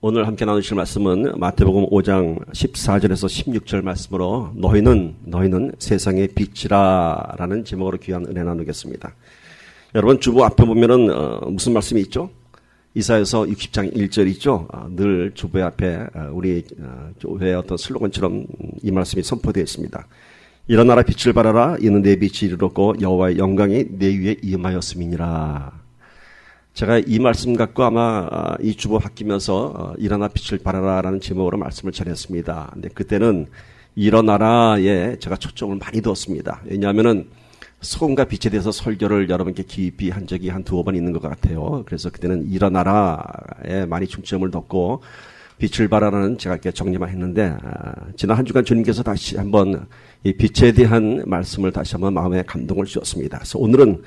오늘 함께 나누실 말씀은 마태복음 5장 14절에서 16절 말씀으로 너희는 세상의 빛이라 라는 제목으로 귀한 은혜 나누겠습니다. 여러분 주보 앞에 보면은 무슨 말씀이 있죠? 이사야서 60장 1절 있죠? 늘 주보 앞에 우리 교회의 어떤 슬로건처럼 이 말씀이 선포되어 있습니다. 일어나라 빛을 발하라 이는 내 빛이 이르렀고 여호와의 영광이 내 위에 임하였음이니라. 제가 이 말씀 갖고 아마 이 주보 바뀌면서 일어나 빛을 발하라 라는 제목으로 말씀을 전했습니다. 근데 그때는 일어나라에 제가 초점을 많이 두었습니다. 왜냐하면은 소금과 빛에 대해서 설교를 여러분께 깊이 한 적이 한 두어 번 있는 것 같아요. 그래서 그때는 일어나라에 많이 중점을 뒀고 빛을 발하라는 제가 이렇게 정리만 했는데 지난 한 주간 주님께서 다시 한번 이 빛에 대한 말씀을 다시 한번 마음에 감동을 주었습니다. 그래서 오늘은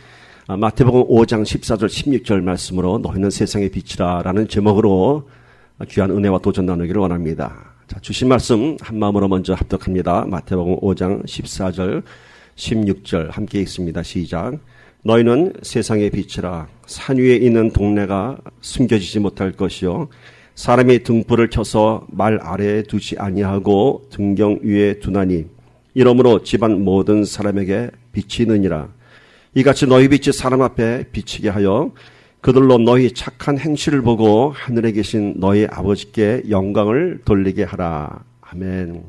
마태복음 5장 14절 16절 말씀으로 너희는 세상의 빛이라 라는 제목으로 귀한 은혜와 도전 나누기를 원합니다. 자, 주신 말씀 한 마음으로 먼저 합독합니다. 마태복음 5장 14절 16절 함께 읽습니다. 시작. 너희는 세상의 빛이라. 산 위에 있는 동네가 숨겨지지 못할 것이요 사람이 등불을 켜서 말 아래에 두지 아니하고 등경 위에 두나니 이러므로 집안 모든 사람에게 빛이 있느니라. 이같이 너희 빛이 사람 앞에 비치게 하여 그들로 너희 착한 행실을 보고 하늘에 계신 너희 아버지께 영광을 돌리게 하라. 아멘.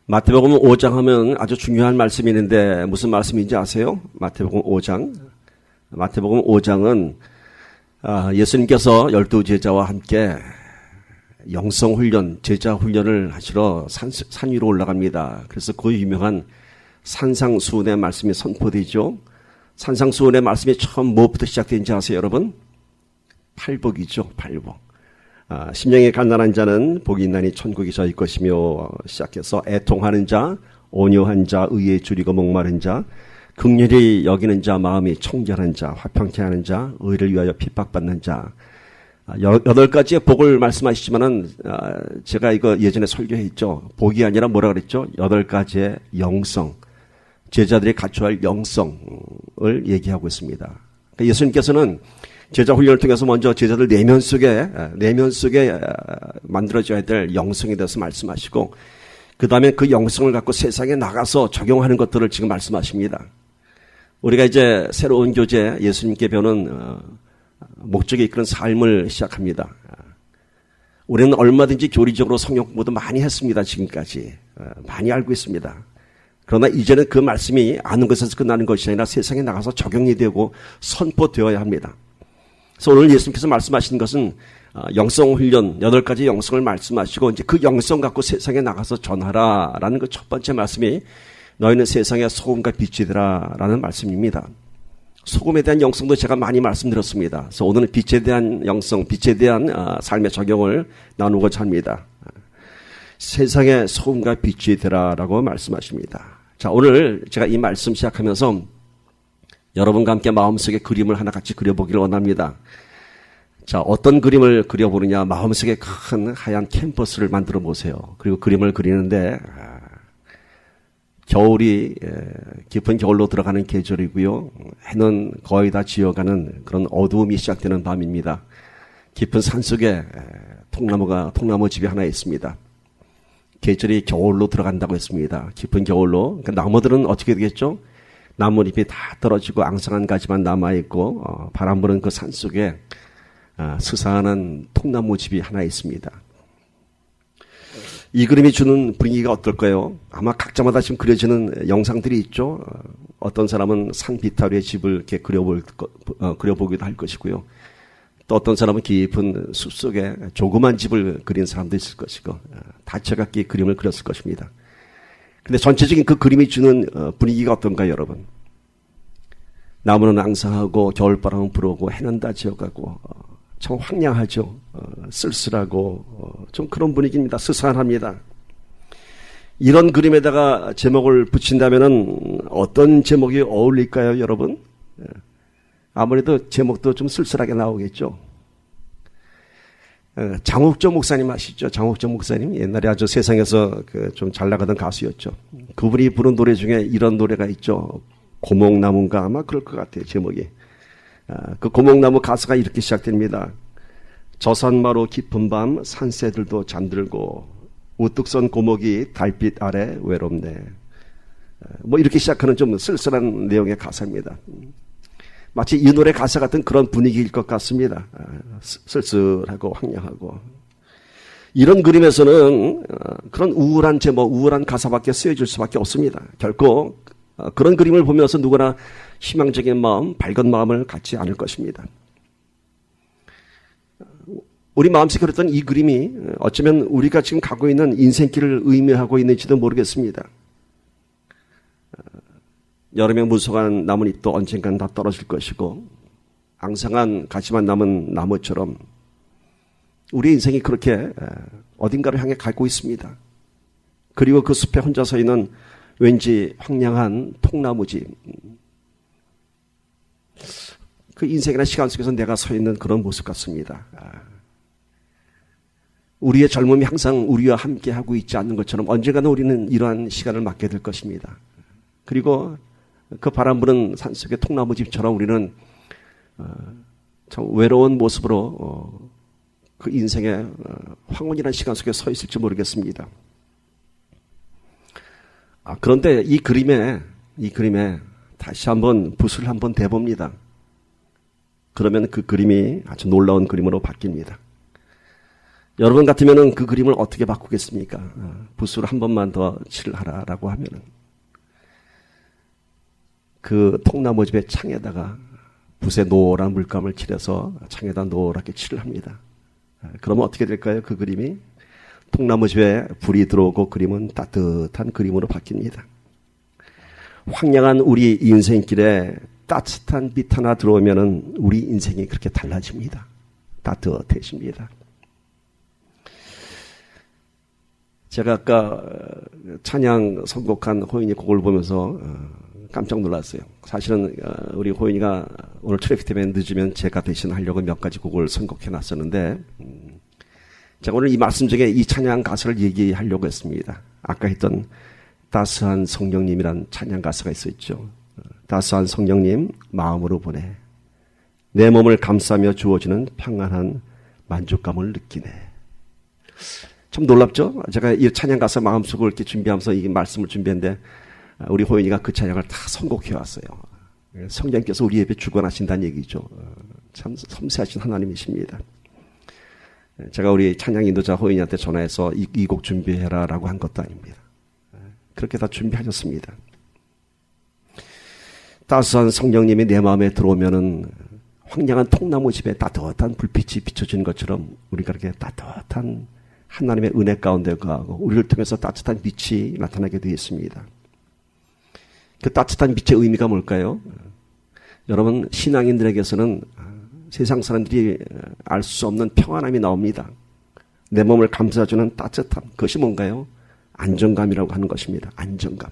마태복음 5장 하면 아주 중요한 말씀이 있는데 무슨 말씀인지 아세요? 마태복음 5장은 예수님께서 12제자와 함께 영성훈련, 제자훈련을 하시러 산 위로 올라갑니다. 그래서 그 유명한 산상수훈의 말씀이 선포되죠. 산상수훈의 말씀이 처음 무엇부터 시작된지 아세요, 여러분? 팔복이죠, 팔복. 심령이 가난한 자는 복이 있나니 천국이 저희 것이며 시작해서 애통하는 자, 온유한 자, 의에 줄이고 목마른 자, 긍휼히 여기는 자, 마음이 청결한 자, 화평케 하는 자, 의를 위하여 핍박받는 자. 8가지의 복을 말씀하시지만은 제가 이거 예전에 설교했죠. 복이 아니라 뭐라 그랬죠? 8가지의 영성. 제자들이 갖춰야 할 영성을 얘기하고 있습니다. 그러니까 예수님께서는 제자 훈련을 통해서 먼저 제자들 내면 속에 만들어져야 될 영성에 대해서 말씀하시고 그 다음에 그 영성을 갖고 세상에 나가서 적용하는 것들을 지금 말씀하십니다. 우리가 이제 새로운 교제 예수님께 배우는 목적에 이끄는 삶을 시작합니다. 우리는 얼마든지 교리적으로 성경 공부도 많이 했습니다. 지금까지 많이 알고 있습니다. 그러나 이제는 그 말씀이 아는 것에서 끝나는 것이 아니라 세상에 나가서 적용이 되고 선포되어야 합니다. 그래서 오늘 예수님께서 말씀하시는 것은 영성훈련 8가지 영성을 말씀하시고 이제 그 영성 갖고 세상에 나가서 전하라라는 그 첫 번째 말씀이 너희는 세상의 소금과 빛이더라 라는 말씀입니다. 소금에 대한 영성도 제가 많이 말씀드렸습니다. 그래서 오늘은 빛에 대한 영성, 빛에 대한 삶의 적용을 나누고자 합니다. 세상의 소금과 빛이 되라라고 말씀하십니다. 자, 오늘 제가 이 말씀 시작하면서 여러분과 함께 마음속에 그림을 하나 같이 그려보기를 원합니다. 자, 어떤 그림을 그려보느냐? 마음속에 큰 하얀 캔버스를 만들어 보세요. 그리고 그림을 그리는데 겨울이 깊은 겨울로 들어가는 계절이고요. 해는 거의 다 지어가는 그런 어두움이 시작되는 밤입니다. 깊은 산속에 통나무 집이 하나 있습니다. 계절이 겨울로 들어간다고 했습니다. 깊은 겨울로. 그러니까 나무들은 어떻게 되겠죠? 나뭇잎이 다 떨어지고 앙상한 가지만 남아있고 바람 부는 그 산속에 스산한 통나무 집이 하나 있습니다. 이 그림이 주는 분위기가 어떨까요? 아마 각자마다 지금 그려지는 영상들이 있죠. 어떤 사람은 산 비탈 위에 집을 이렇게 그려보기도 할 것이고요. 또 어떤 사람은 깊은 숲속에 조그만 집을 그린 사람도 있을 것이고 다 제각기 그림을 그렸을 것입니다. 근데 전체적인 그 그림이 주는 분위기가 어떤가요, 여러분? 나무는 앙상하고 겨울바람은 불어오고 해는 다 지어가고 참 황량하죠. 쓸쓸하고 좀 그런 분위기입니다. 스산합니다. 이런 그림에다가 제목을 붙인다면은 어떤 제목이 어울릴까요, 여러분? 아무래도 제목도 좀 쓸쓸하게 나오겠죠. 장욱조 목사님 아시죠? 장욱조 목사님 옛날에 아주 세상에서 좀 잘 나가던 가수였죠. 그분이 부른 노래 중에 이런 노래가 있죠. 고목나무인가 아마 그럴 것 같아요. 제목이. 그 고목나무 가사가 이렇게 시작됩니다. 저산마루 깊은 밤 산새들도 잠들고 우뚝 선 고목이 달빛 아래 외롭네. 뭐 이렇게 시작하는 좀 쓸쓸한 내용의 가사입니다. 마치 이 노래 가사 같은 그런 분위기일 것 같습니다. 쓸쓸하고 황량하고. 이런 그림에서는 그런 우울한 제목, 우울한 가사밖에 쓰여질 수밖에 없습니다. 결코 그런 그림을 보면서 누구나 희망적인 마음, 밝은 마음을 갖지 않을 것입니다. 우리 마음속에 그랬던 이 그림이 어쩌면 우리가 지금 가고 있는 인생길을 의미하고 있는지도 모르겠습니다. 여름에 무성한 나뭇잎도 언젠간 다 떨어질 것이고 앙상한 가지만 남은 나무처럼 우리 인생이 그렇게 어딘가를 향해 가고 있습니다. 그리고 그 숲에 혼자 서 있는 왠지 황량한 통나무집, 그 인생이나 시간 속에서 내가 서 있는 그런 모습 같습니다. 우리의 젊음이 항상 우리와 함께 하고 있지 않는 것처럼 언젠가는 우리는 이러한 시간을 맞게 될 것입니다. 그리고 그 바람 부는 산속의 통나무집처럼 우리는 참 외로운 모습으로 그 인생의 황혼이라는 시간 속에 서 있을지 모르겠습니다. 그런데 이 그림에 다시 한번 붓을 한번 대봅니다. 그러면 그 그림이 아주 놀라운 그림으로 바뀝니다. 여러분 같으면은 그 그림을 어떻게 바꾸겠습니까? 붓으로 한 번만 더 칠하라라고 하면은 그 통나무집의 창에다가 붓에 노란 물감을 칠해서 창에다 노랗게 칠을 합니다. 그러면 어떻게 될까요? 그 그림이 통나무집에 불이 들어오고 그림은 따뜻한 그림으로 바뀝니다. 황량한 우리 인생길에 따뜻한 빛 하나 들어오면은 우리 인생이 그렇게 달라집니다. 따뜻해집니다. 제가 아까 찬양 선곡한 호인이 곡을 보면서 깜짝 놀랐어요. 사실은 우리 호인이가 오늘 트래픽 때문에 늦으면 제가 대신 하려고 몇 가지 곡을 선곡해 놨었는데 제가 오늘 이 말씀 중에 이 찬양 가사를 얘기하려고 했습니다. 아까 했던 따스한 성령님이란 찬양 가사가 있었죠. 따스한 성령님 마음으로 보내 내 몸을 감싸며 주어지는 평안한 만족감을 느끼네. 참 놀랍죠? 제가 이 찬양 가사 마음속으로 이렇게 준비하면서 이 말씀을 준비했는데 우리 호연이가 그 찬양을 다 선곡해 왔어요. 성령께서 우리 예배 주관하신다는 얘기죠. 참 섬세하신 하나님이십니다. 제가 우리 찬양 인도자 호연이한테 전화해서 이 곡 준비해라라고 한 것도 아닙니다. 그렇게 다 준비하셨습니다. 따스한 성령님이 내 마음에 들어오면은 황량한 통나무 집에 따뜻한 불빛이 비춰지는 것처럼 우리가 그렇게 따뜻한 하나님의 은혜 가운데 가고 우리를 통해서 따뜻한 빛이 나타나게 되어 있습니다. 그 따뜻한 빛의 의미가 뭘까요? 여러분 신앙인들에게서는 세상 사람들이 알 수 없는 평안함이 나옵니다. 내 몸을 감싸주는 따뜻함. 그것이 뭔가요? 안정감이라고 하는 것입니다. 안정감.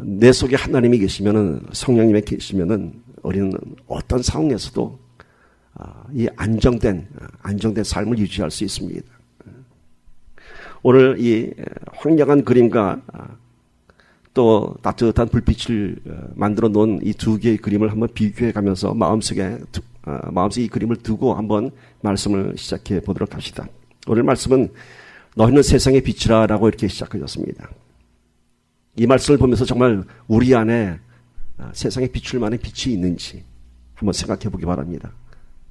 내 속에 하나님이 계시면은 성령님이 계시면은 우리는 어떤 상황에서도 이 안정된 삶을 유지할 수 있습니다. 오늘 이 황량한 그림과 또 따뜻한 불빛을 만들어 놓은 이 두 개의 그림을 한번 비교해 가면서 마음속에 이 그림을 두고 한번 말씀을 시작해 보도록 합시다. 오늘 말씀은 너희는 세상의 빛이라라고 이렇게 시작하셨습니다. 이 말씀을 보면서 정말 우리 안에 세상에 비출 만한 빛이 있는지 한번 생각해 보기 바랍니다.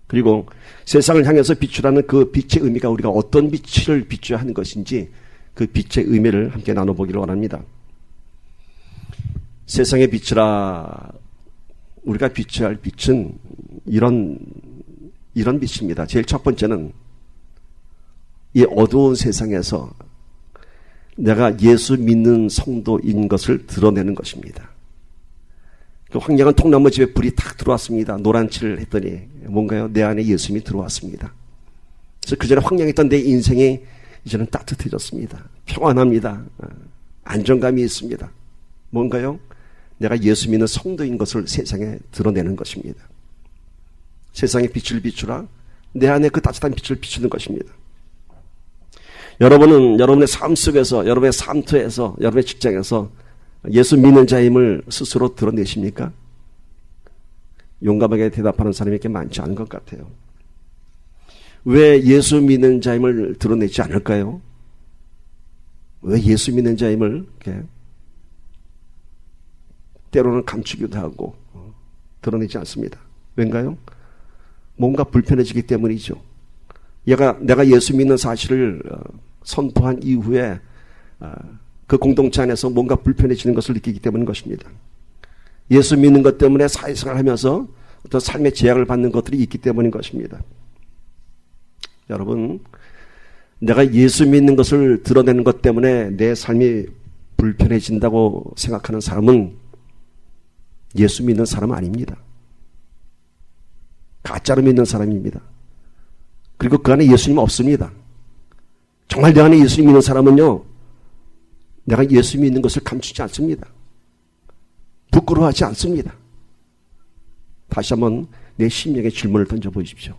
그리고 세상을 향해서 비추라는 그 빛의 의미가 우리가 어떤 빛을 비춰야 하는 것인지 그 빛의 의미를 함께 나눠보기를 원합니다. 세상의 빛이라 우리가 비춰야 할 빛은 이런 빛입니다. 제일 첫 번째는 이 어두운 세상에서 내가 예수 믿는 성도인 것을 드러내는 것입니다. 그 황량한 통나무 집에 불이 탁 들어왔습니다. 노란칠을 했더니 뭔가요? 내 안에 예수님이 들어왔습니다. 그래서 그 전에 황량했던 내 인생이 이제는 따뜻해졌습니다. 평안합니다. 안정감이 있습니다. 뭔가요? 내가 예수 믿는 성도인 것을 세상에 드러내는 것입니다. 세상의 빛을 비추라. 내 안에 그 따뜻한 빛을 비추는 것입니다. 여러분은 여러분의 삶 속에서, 여러분의 삶터에서, 여러분의 직장에서 예수 믿는 자임을 스스로 드러내십니까? 용감하게 대답하는 사람이 이렇게 많지 않은 것 같아요. 왜 예수 믿는 자임을 드러내지 않을까요? 왜 예수 믿는 자임을 이렇게 때로는 감추기도 하고 드러내지 않습니다. 왠가요? 뭔가 불편해지기 때문이죠. 내가 예수 믿는 사실을 선포한 이후에 그 공동체 안에서 뭔가 불편해지는 것을 느끼기 때문인 것입니다. 예수 믿는 것 때문에 사회생활을 하면서 어떤 삶의 제약을 받는 것들이 있기 때문인 것입니다. 여러분, 내가 예수 믿는 것을 드러내는 것 때문에 내 삶이 불편해진다고 생각하는 사람은 예수 믿는 사람은 아닙니다. 가짜로 믿는 사람입니다. 그리고 그 안에 예수님은 없습니다. 정말 내 안에 예수님 믿는 사람은요, 내가 예수 믿는 것을 감추지 않습니다. 부끄러워하지 않습니다. 다시 한번 내 심령에 질문을 던져보십시오.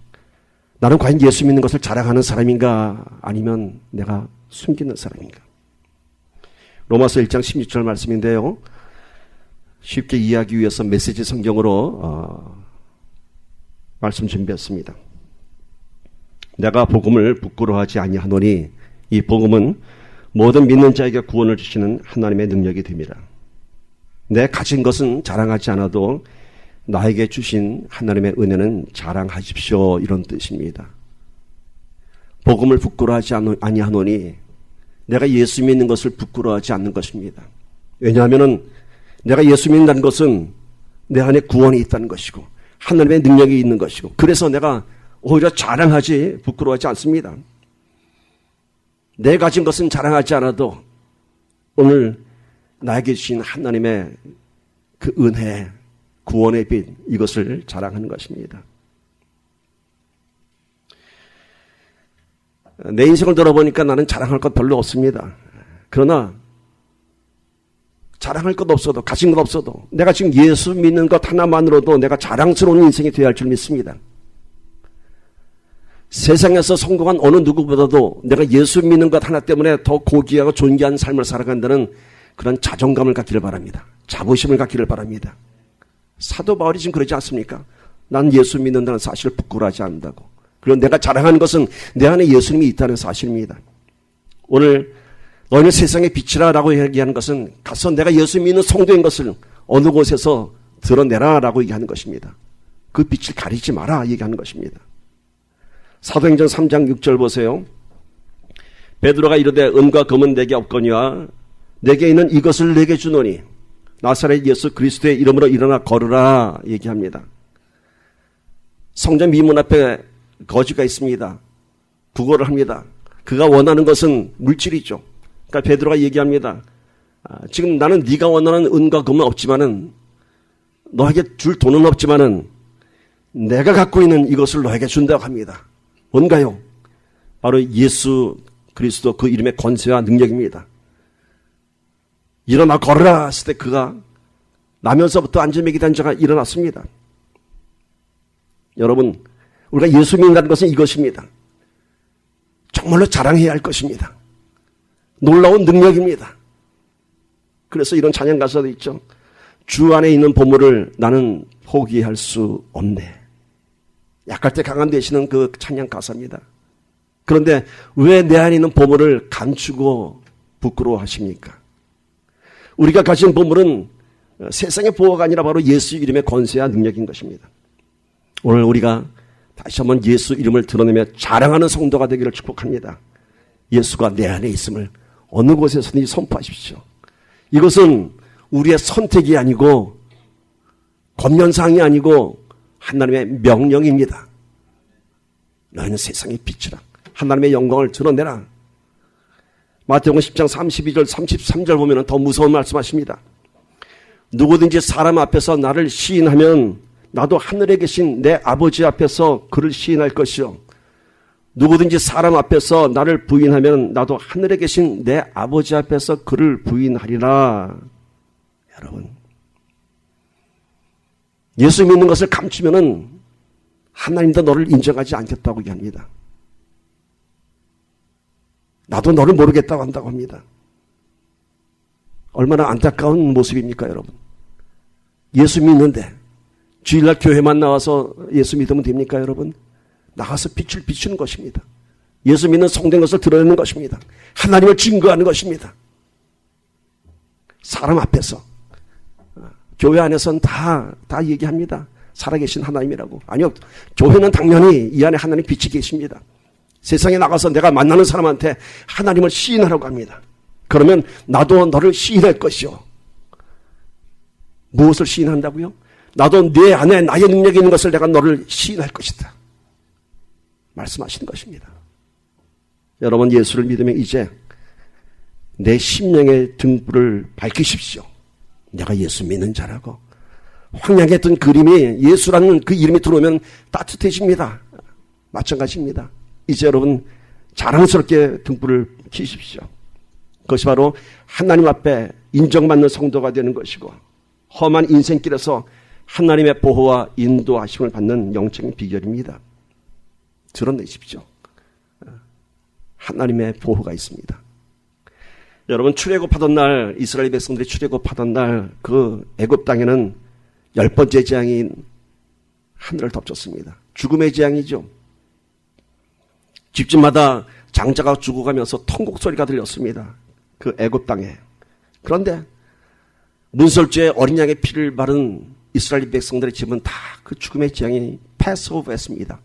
나는 과연 예수 믿는 것을 자랑하는 사람인가, 아니면 내가 숨기는 사람인가? 로마서 1장 16절 말씀인데요, 쉽게 이해하기 위해서 메시지 성경으로 말씀 준비했습니다. 내가 복음을 부끄러워하지 아니하노니 이 복음은 모든 믿는 자에게 구원을 주시는 하나님의 능력이 됩니다. 내 가진 것은 자랑하지 않아도 나에게 주신 하나님의 은혜는 자랑하십시오, 이런 뜻입니다. 복음을 부끄러워하지 아니하노니 내가 예수 믿는 것을 부끄러워하지 않는 것입니다. 왜냐하면 내가 예수 믿는다는 것은 내 안에 구원이 있다는 것이고 하나님의 능력이 있는 것이고, 그래서 내가 오히려 자랑하지 부끄러워하지 않습니다. 내 가진 것은 자랑하지 않아도 오늘 나에게 주신 하나님의 그 은혜, 구원의 빛, 이것을 자랑하는 것입니다. 내 인생을 돌아보니까 나는 자랑할 것 별로 없습니다. 그러나 자랑할 것 없어도, 가진 것 없어도 내가 지금 예수 믿는 것 하나만으로도 내가 자랑스러운 인생이 되어야 할 줄 믿습니다. 세상에서 성공한 어느 누구보다도 내가 예수 믿는 것 하나 때문에 더 고귀하고 존귀한 삶을 살아간다는 그런 자존감을 갖기를 바랍니다. 자부심을 갖기를 바랍니다. 사도 바울이 지금 그러지 않습니까? 난 예수 믿는다는 사실을 부끄러워하지 않는다고. 그리고 내가 자랑하는 것은 내 안에 예수님이 있다는 사실입니다. 오늘 너희는 세상의 빛이라 라고 얘기하는 것은 가서 내가 예수 믿는 성도인 것을 어느 곳에서 드러내라 라고 얘기하는 것입니다. 그 빛을 가리지 마라 얘기하는 것입니다. 사도행전 3장 6절 보세요. 베드로가 이르되 은과 금은 내게 없거니와 내게 있는 이것을 내게 주노니 나사렛 예수 그리스도의 이름으로 일어나 걸으라 얘기합니다. 성전 미문 앞에 거지가 있습니다. 구걸을 합니다. 그가 원하는 것은 물질이죠. 그러니까 베드로가 얘기합니다. 지금 나는 네가 원하는 은과 금은 없지만은, 너에게 줄 돈은 없지만은 내가 갖고 있는 이것을 너에게 준다고 합니다. 뭔가요? 바로 예수 그리스도 그 이름의 권세와 능력입니다. 일어나 걸으라 했을 때 그가 나면서부터 안전매기 단자가 일어났습니다. 여러분, 우리가 예수 믿는다는 것은 이것입니다. 정말로 자랑해야 할 것입니다. 놀라운 능력입니다. 그래서 이런 찬양 가사도 있죠. 주 안에 있는 보물을 나는 포기할 수 없네. 약할 때 강한 되시는 그 찬양 가사입니다. 그런데 왜 내 안에 있는 보물을 감추고 부끄러워하십니까? 우리가 가진 보물은 세상의 보호가 아니라 바로 예수 이름의 권세와 능력인 것입니다. 오늘 우리가 다시 한번 예수 이름을 드러내며 자랑하는 성도가 되기를 축복합니다. 예수가 내 안에 있음을 어느 곳에서든지 선포하십시오. 이것은 우리의 선택이 아니고 권면사항이 아니고 하나님의 명령입니다. 너희는 세상의 빛이라. 하나님의 영광을 드러내라. 마태복음 10장 32절 33절 보면 더 무서운 말씀하십니다. 누구든지 사람 앞에서 나를 시인하면 나도 하늘에 계신 내 아버지 앞에서 그를 시인할 것이요. 누구든지 사람 앞에서 나를 부인하면 나도 하늘에 계신 내 아버지 앞에서 그를 부인하리라. 여러분, 예수 믿는 것을 감추면은 하나님도 너를 인정하지 않겠다고 얘기합니다. 나도 너를 모르겠다고 한다고 합니다. 얼마나 안타까운 모습입니까, 여러분? 예수 믿는데 주일날 교회만 나와서 예수 믿으면 됩니까, 여러분? 나가서 빛을 비추는 것입니다. 예수 믿는 성도인 것을 드러내는 것입니다. 하나님을 증거하는 것입니다. 사람 앞에서. 교회 안에서는 다 얘기합니다. 살아계신 하나님이라고. 아니요. 교회는 당연히 이 안에 하나님 빛이 계십니다. 세상에 나가서 내가 만나는 사람한테 하나님을 시인하라고 합니다. 그러면 나도 너를 시인할 것이요. 무엇을 시인한다고요? 나도 내 안에 나의 능력이 있는 것을 내가 너를 시인할 것이다. 말씀하시는 것입니다. 여러분, 예수를 믿으면 이제 내 심령의 등불을 밝히십시오. 내가 예수 믿는 자라고. 황량에 뜬 그림이 예수라는 그 이름이 들어오면 따뜻해집니다. 마찬가지입니다. 이제 여러분 자랑스럽게 등불을 켜십시오. 그것이 바로 하나님 앞에 인정받는 성도가 되는 것이고 험한 인생길에서 하나님의 보호와 인도하심을 받는 영적인 비결입니다. 드러내십시오. 하나님의 보호가 있습니다. 여러분, 출애굽하던 날, 이스라엘 백성들이 출애굽하던 날 그 애굽 땅에는 10번째 재앙인 하늘을 덮쳤습니다. 죽음의 재앙이죠. 집집마다 장자가 죽어가면서 통곡 소리가 들렸습니다. 그 애굽 땅에. 그런데 문설주에 어린 양의 피를 바른 이스라엘 백성들의 집은 다 그 죽음의 재앙이 패스오버했습니다.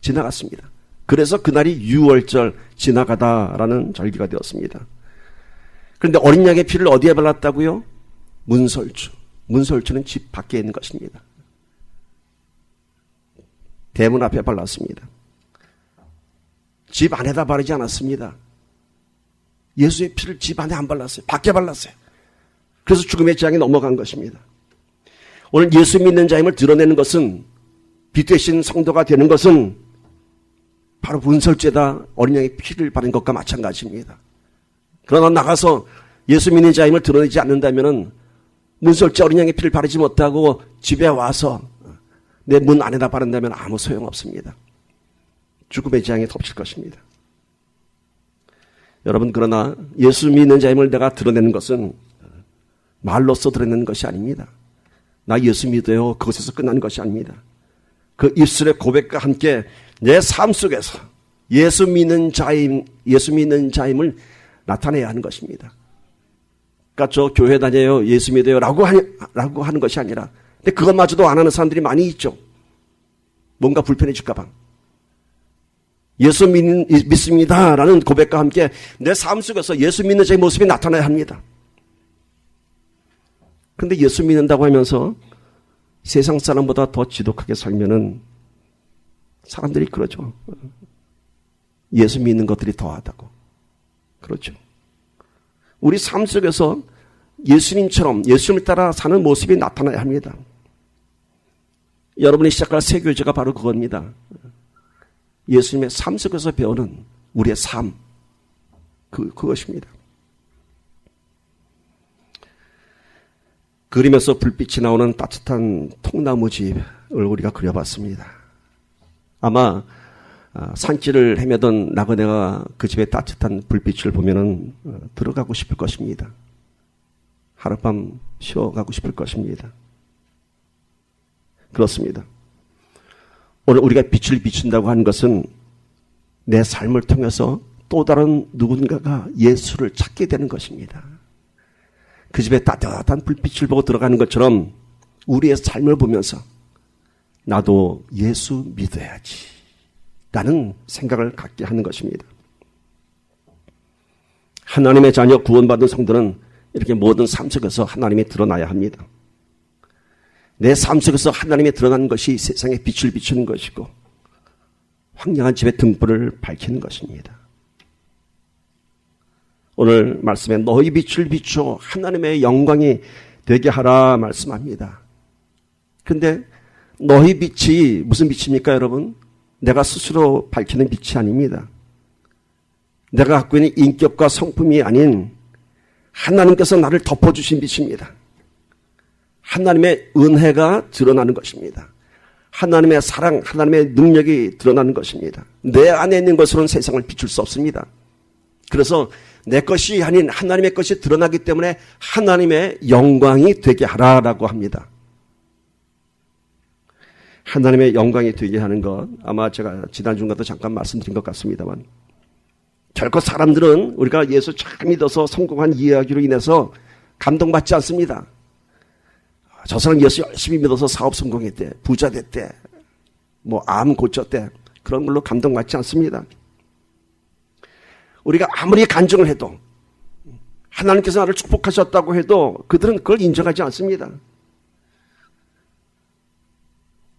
지나갔습니다. 그래서 그날이 유월절 지나가다라는 절기가 되었습니다. 그런데 어린 양의 피를 어디에 발랐다고요? 문설주. 문설주는 집 밖에 있는 것입니다. 대문 앞에 발랐습니다. 집 안에다 바르지 않았습니다. 예수의 피를 집 안에 안 발랐어요. 밖에 발랐어요. 그래서 죽음의 재앙이 넘어간 것입니다. 오늘 예수 믿는 자임을 드러내는 것은, 빛 되신 성도가 되는 것은 바로 문설주에다 어린 양의 피를 바른 것과 마찬가지입니다. 그러나 나가서 예수 믿는 자임을 드러내지 않는다면 문설주 어린 양의 피를 바르지 못하고 집에 와서 내 문 안에다 바른다면 아무 소용없습니다. 죽음의 재앙에 덮칠 것입니다. 여러분, 그러나 예수 믿는 자임을 내가 드러내는 것은 말로써 드러내는 것이 아닙니다. 나 예수 믿어요. 그것에서 끝나는 것이 아닙니다. 그 입술의 고백과 함께 내 삶 속에서 예수 믿는 자임을 나타내야 하는 것입니다. 그러니까 저 교회 다녀요, 예수 믿어요 라고 하는 것이 아니라, 근데 그것마저도 안 하는 사람들이 많이 있죠. 뭔가 불편해질까 봐. 예수 믿습니다 라는 고백과 함께 내 삶 속에서 예수 믿는 자의 모습이 나타나야 합니다. 그런데 예수 믿는다고 하면서 세상 사람보다 더 지독하게 살면은 사람들이 그러죠. 예수 믿는 것들이 더하다고. 그렇죠. 우리 삶 속에서 예수님처럼 예수님을 따라 사는 모습이 나타나야 합니다. 여러분이 시작할 새교제가 바로 그겁니다. 예수님의 삶 속에서 배우는 우리의 삶, 그것입니다. 그림에서 불빛이 나오는 따뜻한 통나무집을 우리가 그려봤습니다. 아마 산길을 헤매던 나그네가 그 집의 따뜻한 불빛을 보면은 들어가고 싶을 것입니다. 하룻밤 쉬어가고 싶을 것입니다. 그렇습니다. 오늘 우리가 빛을 비춘다고 하는 것은 내 삶을 통해서 또 다른 누군가가 예수를 찾게 되는 것입니다. 그 집에 따뜻한 불빛을 보고 들어가는 것처럼 우리의 삶을 보면서 나도 예수 믿어야지 라는 생각을 갖게 하는 것입니다. 하나님의 자녀 구원받은 성도는 이렇게 모든 삶 속에서 하나님이 드러나야 합니다. 내 삶 속에서 하나님이 드러나는 것이 세상에 빛을 비추는 것이고 황량한 집의 등불을 밝히는 것입니다. 오늘 말씀에 너희 빛을 비춰 하나님의 영광이 되게 하라 말씀합니다. 그런데 너희 빛이 무슨 빛입니까, 여러분? 내가 스스로 밝히는 빛이 아닙니다. 내가 갖고 있는 인격과 성품이 아닌 하나님께서 나를 덮어주신 빛입니다. 하나님의 은혜가 드러나는 것입니다. 하나님의 사랑, 하나님의 능력이 드러나는 것입니다. 내 안에 있는 것으로는 세상을 비출 수 없습니다. 그래서 내 것이 아닌 하나님의 것이 드러나기 때문에 하나님의 영광이 되게 하라라고 합니다. 하나님의 영광이 되게 하는 것, 아마 제가 지난주간도 잠깐 말씀드린 것 같습니다만, 결코 사람들은 우리가 예수 잘 믿어서 성공한 이야기로 인해서 감동받지 않습니다. 저 사람 예수 열심히 믿어서 사업 성공했대, 부자 됐대, 암 고쳤대, 그런 걸로 감동받지 않습니다. 우리가 아무리 간증을 해도, 하나님께서 나를 축복하셨다고 해도 그들은 그걸 인정하지 않습니다.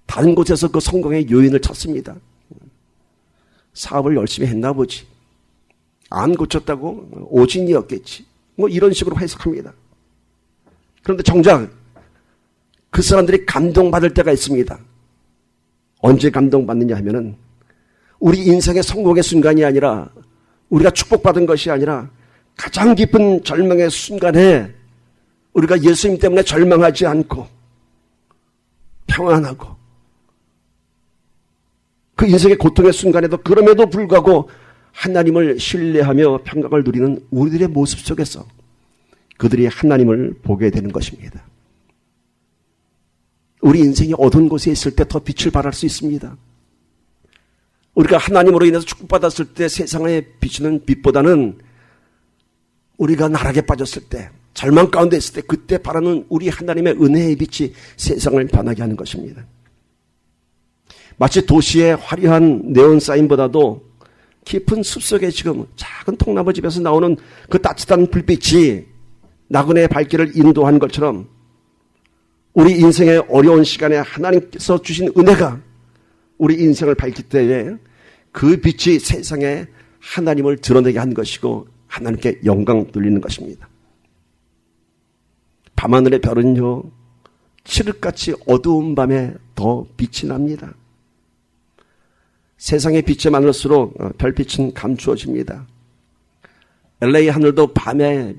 다른 곳에서 그 성공의 요인을 찾습니다. 사업을 열심히 했나 보지, 안 고쳤다고 오진이었겠지, 이런 식으로 해석합니다. 그런데 정작 그 사람들이 감동받을 때가 있습니다. 언제 감동받느냐 하면은 우리 인생의 성공의 순간이 아니라, 우리가 축복받은 것이 아니라 가장 깊은 절망의 순간에 우리가 예수님 때문에 절망하지 않고 평안하고, 그 인생의 고통의 순간에도 그럼에도 불구하고 하나님을 신뢰하며 평강을 누리는 우리들의 모습 속에서 그들이 하나님을 보게 되는 것입니다. 우리 인생이 어두운 곳에 있을 때 더 빛을 발할 수 있습니다. 우리가 하나님으로 인해서 축복받았을 때 세상에 비추는 빛보다는 우리가 나락에 빠졌을 때, 절망 가운데 있을 때, 그때 바라는 우리 하나님의 은혜의 빛이 세상을 변하게 하는 것입니다. 마치 도시의 화려한 네온 사인보다도 깊은 숲속에 지금 작은 통나무 집에서 나오는 그 따뜻한 불빛이 나그네의 발길을 인도한 것처럼, 우리 인생의 어려운 시간에 하나님께서 주신 은혜가 우리 인생을 밝힐 때에 그 빛이 세상에 하나님을 드러내게 한 것이고 하나님께 영광 돌리는 것입니다. 밤하늘의 별은요, 칠흑같이 어두운 밤에 더 빛이 납니다. 세상의 빛이 많을수록 별빛은 감추어집니다. LA 하늘도 밤에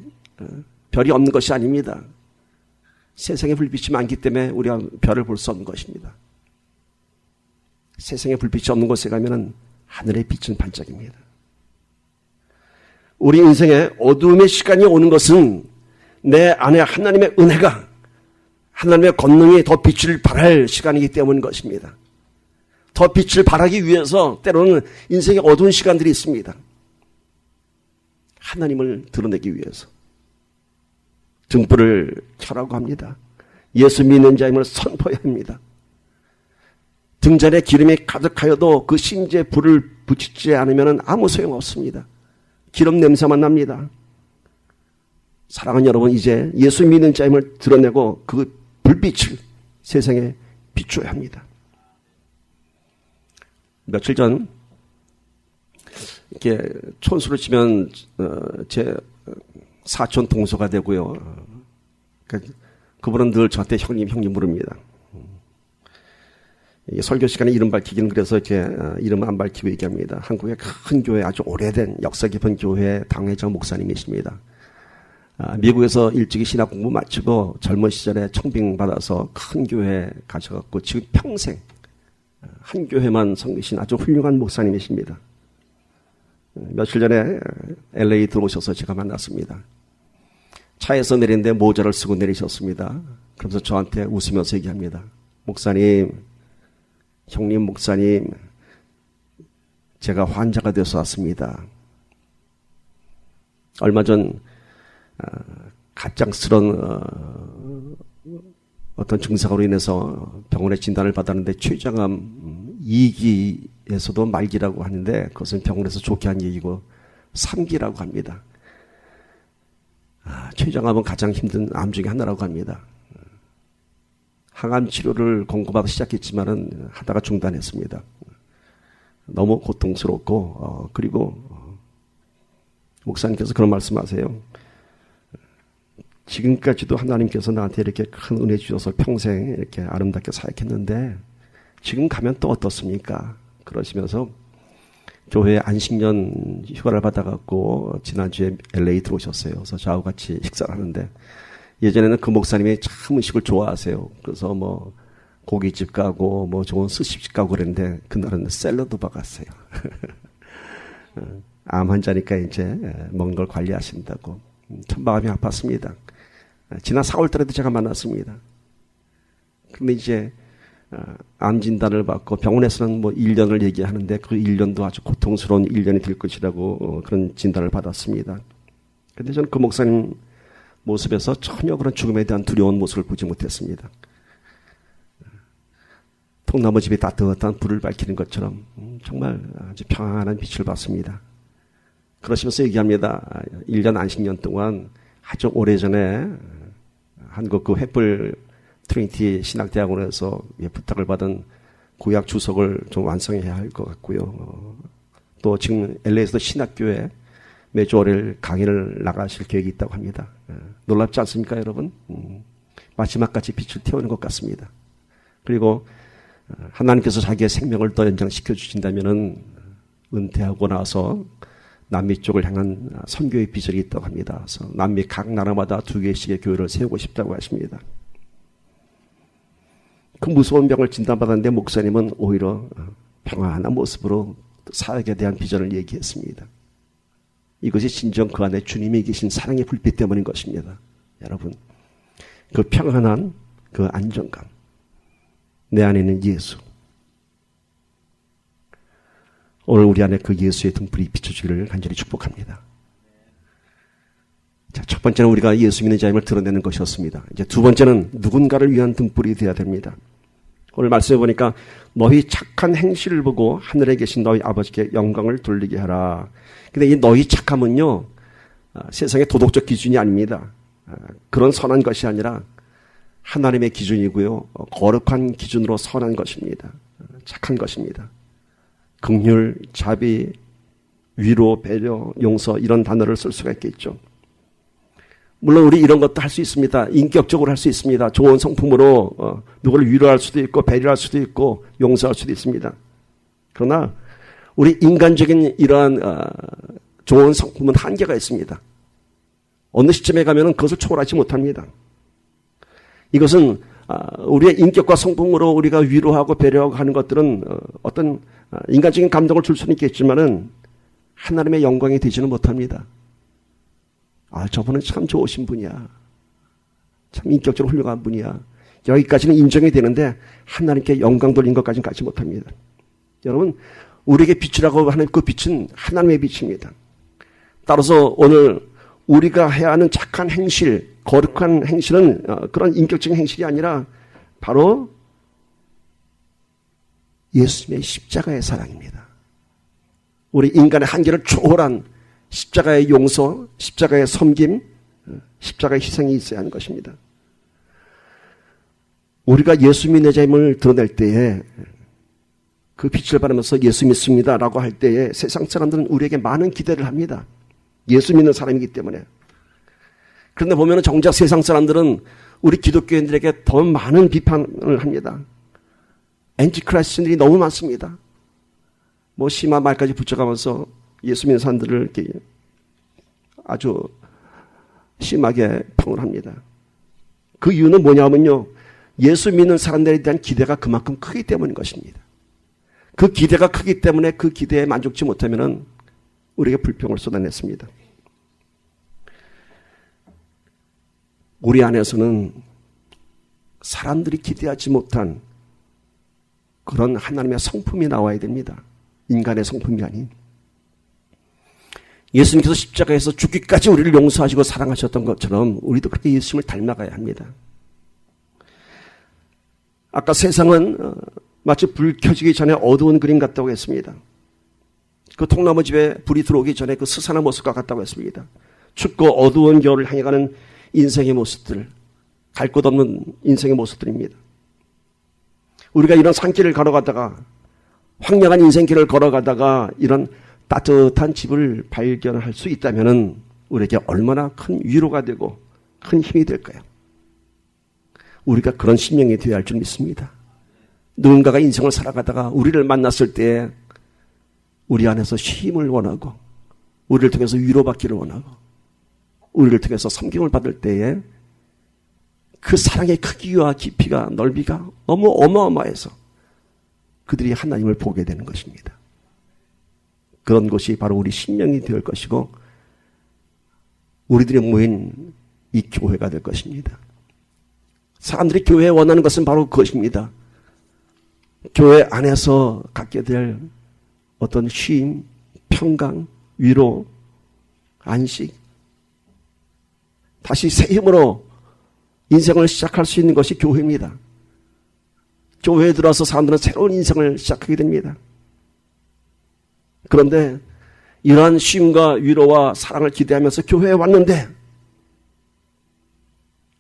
별이 없는 것이 아닙니다. 세상에 불빛이 많기 때문에 우리가 별을 볼 수 없는 것입니다. 세상에 불빛이 없는 곳에 가면 하늘의 빛은 반짝입니다. 우리 인생에 어두움의 시간이 오는 것은 내 안에 하나님의 은혜가, 하나님의 권능이 더 빛을 발할 시간이기 때문인 것입니다. 더 빛을 발하기 위해서 때로는 인생의 어두운 시간들이 있습니다. 하나님을 드러내기 위해서 등불을 켜라고 합니다. 예수 믿는 자임을 선포해야 합니다. 등잔에 기름이 가득하여도 그 심지에 불을 붙이지 않으면 아무 소용없습니다. 기름 냄새만 납니다. 사랑하는 여러분, 이제 예수 믿는 자임을 드러내고 그 불빛을 세상에 비춰야 합니다. 며칠 전 이렇게 촌수를 치면 제 사촌 동서가 되고요. 그분은 늘 저한테 형님 부릅니다. 설교 시간에 이름 밝히기는 그래서 이렇게 이름 안 밝히고 얘기합니다. 한국의 큰 교회, 아주 오래된 역사 깊은 교회 당회장 목사님이십니다. 미국에서 일찍이 신학 공부 마치고 젊은 시절에 청빙 받아서 큰 교회 가셔갖고 지금 평생 한 교회만 섬기신 아주 훌륭한 목사님이십니다. 며칠 전에 LA 들어오셔서 제가 만났습니다. 차에서 내리는데 모자를 쓰고 내리셨습니다. 그러면서 저한테 웃으면서 얘기합니다. 목사님, 형님 목사님, 제가 환자가 돼서 왔습니다. 얼마 전 갑작스런 어떤 증상으로 인해서 병원에 진단을 받았는데 췌장암 2기에서도 말기라고 하는데 그것은 병원에서 좋게 한 얘기고 3기라고 합니다. 췌장암은 가장 힘든 암 중에 하나라고 합니다. 항암 치료를 공급하기 시작했지만은 하다가 중단했습니다. 너무 고통스럽고 그리고 목사님께서 그런 말씀하세요. 지금까지도 하나님께서 나한테 이렇게 큰 은혜 주셔서 평생 이렇게 아름답게 사역했는데 지금 가면 또 어떻습니까? 그러시면서 교회 안식년 휴가를 받아갖고 지난주에 LA 들어오셨어요. 그래서 저하고 같이 식사를 하는데 예전에는 그 목사님이 참 음식을 좋아하세요. 그래서 뭐 고깃집 가고 뭐 좋은 스시집 가고 그랬는데 그날은 샐러드 박았어요. 암 환자니까 이제 먹는 걸 관리하신다고. 참 마음이 아팠습니다. 지난 4월 달에도 제가 만났습니다. 근데 이제 암 진단을 받고 병원에서는 뭐 1년을 얘기하는데 그 1년도 아주 고통스러운 1년이 될 것이라고 그런 진단을 받았습니다. 그런데 저는 그 목사님 모습에서 전혀 그런 죽음에 대한 두려운 모습을 보지 못했습니다. 통나무 집에 따뜻한 불을 밝히는 것처럼 정말 아주 평안한 빛을 봤습니다. 그러시면서 얘기합니다. 1년 안식년 동안 아주 오래전에 한국 그 횃불 트리니티 신학대학원에서 부탁을 받은 구약 주석을 좀 완성해야 할 것 같고요. 또 지금 LA에서도 신학교에 매주 월요일 강의를 나가실 계획이 있다고 합니다. 놀랍지 않습니까, 여러분? 마지막까지 빛을 태우는 것 같습니다. 그리고 하나님께서 자기의 생명을 더 연장시켜 주신다면은 은퇴하고 나서 남미 쪽을 향한 선교의 비전이 있다고 합니다. 그래서 남미 각 나라마다 2개씩의 교회를 세우고 싶다고 하십니다. 그 무서운 병을 진단받았는데 목사님은 오히려 평안한 모습으로 사역에 대한 비전을 얘기했습니다. 이것이 진정 그 안에 주님이 계신 사랑의 불빛 때문인 것입니다. 여러분, 그 평안한 그 안정감, 내 안에 있는 예수, 오늘 우리 안에 그 예수의 등불이 비춰주기를 간절히 축복합니다. 자, 첫 번째는 우리가 예수 믿는 자임을 드러내는 것이었습니다. 이제 두 번째는 누군가를 위한 등불이 되어야 됩니다. 오늘 말씀해 보니까 너희 착한 행실을 보고 하늘에 계신 너희 아버지께 영광을 돌리게 하라. 근데 이 너희 착함은요, 세상의 도덕적 기준이 아닙니다. 그런 선한 것이 아니라 하나님의 기준이고요, 거룩한 기준으로 선한 것입니다. 착한 것입니다. 긍휼, 자비, 위로, 배려, 용서 이런 단어를 쓸 수가 있겠죠. 물론 우리 이런 것도 할 수 있습니다. 인격적으로 할 수 있습니다. 좋은 성품으로 누구를 위로할 수도 있고 배려할 수도 있고 용서할 수도 있습니다. 그러나 우리 인간적인 이러한 좋은 성품은 한계가 있습니다. 어느 시점에 가면은 그것을 초월하지 못합니다. 이것은 우리의 인격과 성품으로 우리가 위로하고 배려하고 하는 것들은 어떤 인간적인 감동을 줄 수는 있겠지만은 하나님의 영광이 되지는 못합니다. 저분은 참 좋으신 분이야. 참 인격적으로 훌륭한 분이야. 여기까지는 인정이 되는데 하나님께 영광 돌린 것까지는 가지 못합니다. 여러분, 우리에게 빛이라고 하는 그 빛은 하나님의 빛입니다. 따라서 오늘 우리가 해야 하는 착한 행실, 거룩한 행실은 그런 인격적인 행실이 아니라 바로 예수님의 십자가의 사랑입니다. 우리 인간의 한계를 초월한 십자가의 용서, 십자가의 섬김, 십자가의 희생이 있어야 하는 것입니다. 우리가 예수 믿는 자임을 드러낼 때에 그 빛을 바라면서 예수 믿습니다라고 할 때에 세상 사람들은 우리에게 많은 기대를 합니다. 예수 믿는 사람이기 때문에. 그런데 보면은 정작 세상 사람들은 우리 기독교인들에게 더 많은 비판을 합니다. 엔티크라이스트들이 너무 많습니다. 뭐 심한 말까지 붙여가면서 예수 믿는 사람들을 이렇게 아주 심하게 평을 합니다. 그 이유는 뭐냐면요, 예수 믿는 사람들에 대한 기대가 그만큼 크기 때문인 것입니다. 그 기대가 크기 때문에 그 기대에 만족치 못하면은 우리에게 불평을 쏟아냈습니다. 우리 안에서는 사람들이 기대하지 못한 그런 하나님의 성품이 나와야 됩니다. 인간의 성품이 아닌. 예수님께서 십자가에서 죽기까지 우리를 용서하시고 사랑하셨던 것처럼 우리도 그렇게 예수님을 닮아가야 합니다. 아까 세상은 마치 불 켜지기 전에 어두운 그림 같다고 했습니다. 그 통나무 집에 불이 들어오기 전에 그 스산한 모습과 같다고 했습니다. 춥고 어두운 겨울을 향해 가는 인생의 모습들, 갈 곳 없는 인생의 모습들입니다. 우리가 이런 산길을 걸어가다가, 황량한 인생길을 걸어가다가 이런 따뜻한 집을 발견할 수 있다면 우리에게 얼마나 큰 위로가 되고 큰 힘이 될까요? 우리가 그런 심령이 되어야 할 줄 믿습니다. 누군가가 인생을 살아가다가 우리를 만났을 때 우리 안에서 쉼을 원하고, 우리를 통해서 위로받기를 원하고, 우리를 통해서 섬김을 받을 때에 그 사랑의 크기와 깊이가, 넓이가 너무 어마어마해서 그들이 하나님을 보게 되는 것입니다. 그런 것이 바로 우리 신명이 될 것이고 우리들이 모인 이 교회가 될 것입니다. 사람들이 교회에 원하는 것은 바로 그것입니다. 교회 안에서 갖게 될 어떤 쉼, 평강, 위로, 안식, 다시 새 힘으로 인생을 시작할 수 있는 것이 교회입니다. 교회에 들어와서 사람들은 새로운 인생을 시작하게 됩니다. 그런데 이러한 쉼과 위로와 사랑을 기대하면서 교회에 왔는데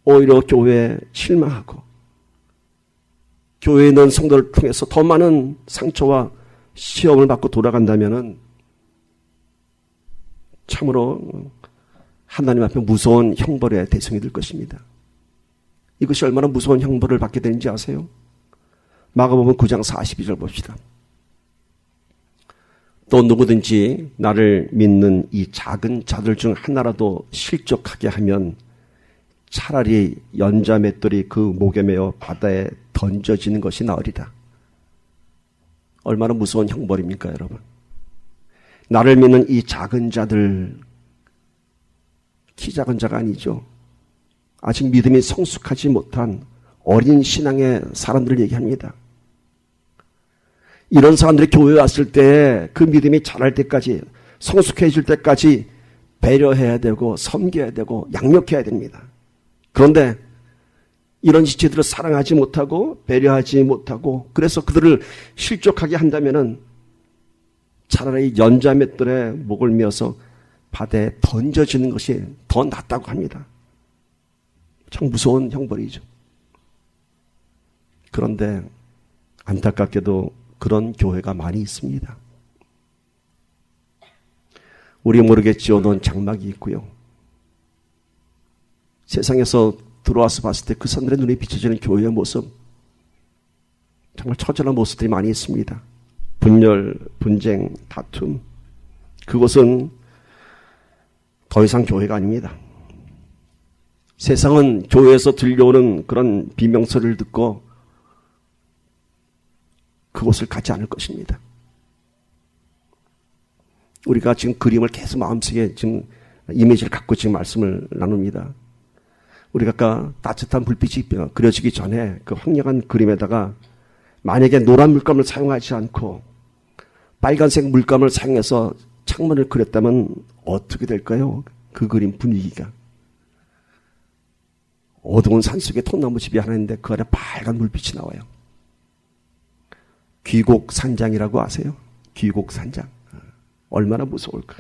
오히려 교회에 실망하고 교회에 있는 성도를 통해서 더 많은 상처와 시험을 받고 돌아간다면 참으로 하나님 앞에 무서운 형벌의 대상이 될 것입니다. 이것이 얼마나 무서운 형벌을 받게 되는지 아세요? 마가복음 9장 42절 봅시다. 또 누구든지 나를 믿는 이 작은 자들 중 하나라도 실족하게 하면 차라리 연자 맷돌이 그 목에 매어 바다에 던져지는 것이 나으리라. 얼마나 무서운 형벌입니까, 여러분? 나를 믿는 이 작은 자들, 키 작은 자가 아니죠. 아직 믿음이 성숙하지 못한 어린 신앙의 사람들을 얘기합니다. 이런 사람들이 교회에 왔을 때 그 믿음이 자랄 때까지, 성숙해질 때까지 배려해야 되고 섬겨야 되고 양육해야 됩니다. 그런데 이런 지체들을 사랑하지 못하고 배려하지 못하고 그래서 그들을 실족하게 한다면은 차라리 연자맷돌에 목을 메어서 바다에 던져지는 것이 더 낫다고 합니다. 참 무서운 형벌이죠. 그런데 안타깝게도 그런 교회가 많이 있습니다. 우리 모르게 지어놓은 장막이 있고요. 세상에서 들어와서 봤을 때 그 사람들의 눈에 비춰지는 교회의 모습, 정말 처절한 모습들이 많이 있습니다. 분열, 분쟁, 다툼. 그것은 더 이상 교회가 아닙니다. 세상은 교회에서 들려오는 그런 비명소리를 듣고 그곳을 가지 않을 것입니다. 우리가 지금 그림을 계속 마음속에 지금 이미지를 갖고 지금 말씀을 나눕니다. 우리가 아까 따뜻한 불빛이 그려지기 전에 그 황량한 그림에다가 만약에 노란 물감을 사용하지 않고 빨간색 물감을 사용해서 창문을 그렸다면 어떻게 될까요? 그 그림 분위기가. 어두운 산속에 통나무 집이 하나 있는데 그 안에 빨간 불빛이 나와요. 귀곡산장이라고 아세요? 귀곡산장. 얼마나 무서울까.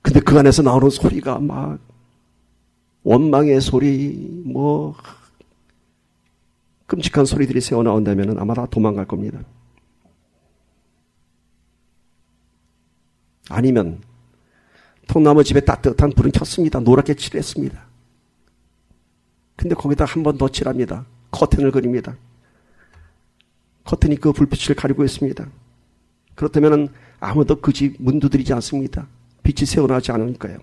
근데 그 안에서 나오는 소리가 막 원망의 소리, 끔찍한 소리들이 새어나온다면 아마 다 도망갈 겁니다. 아니면 통나무 집에 따뜻한 불은 켰습니다. 노랗게 칠했습니다. 근데 거기다 한 번 더 칠합니다. 커튼을 그립니다. 커튼이 그 불빛을 가리고 있습니다. 그렇다면 아무도 그 집 문 두드리지 않습니다. 빛이 새어나지 않으니까요.